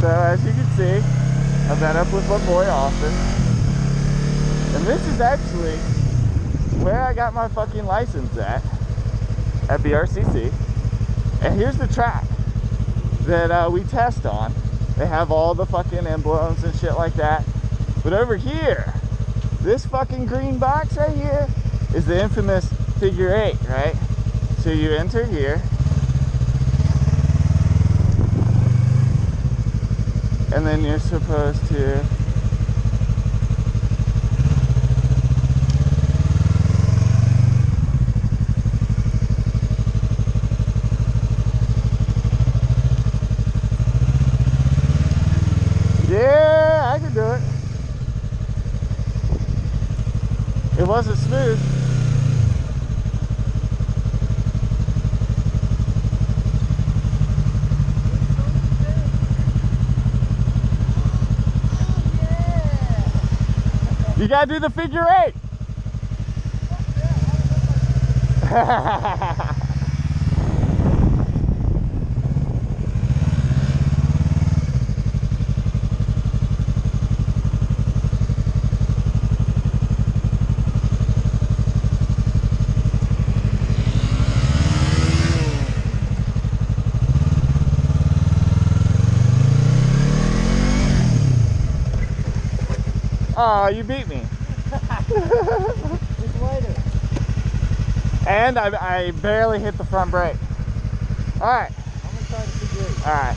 So as you can see, I met up with my boy Austin. And this is actually where I got my fucking license at BRCC. And here's the track that we test on. They have all the fucking emblems and shit like that. But over here, this fucking green box right here is the infamous figure 8, right? So you enter here. And then you're supposed to yeah, I can do it. It wasn't smooth. You gotta do the figure 8. Oh, you beat me. It's lighter. And I barely hit the front brake. All right. I'm gonna try to figure it. All right.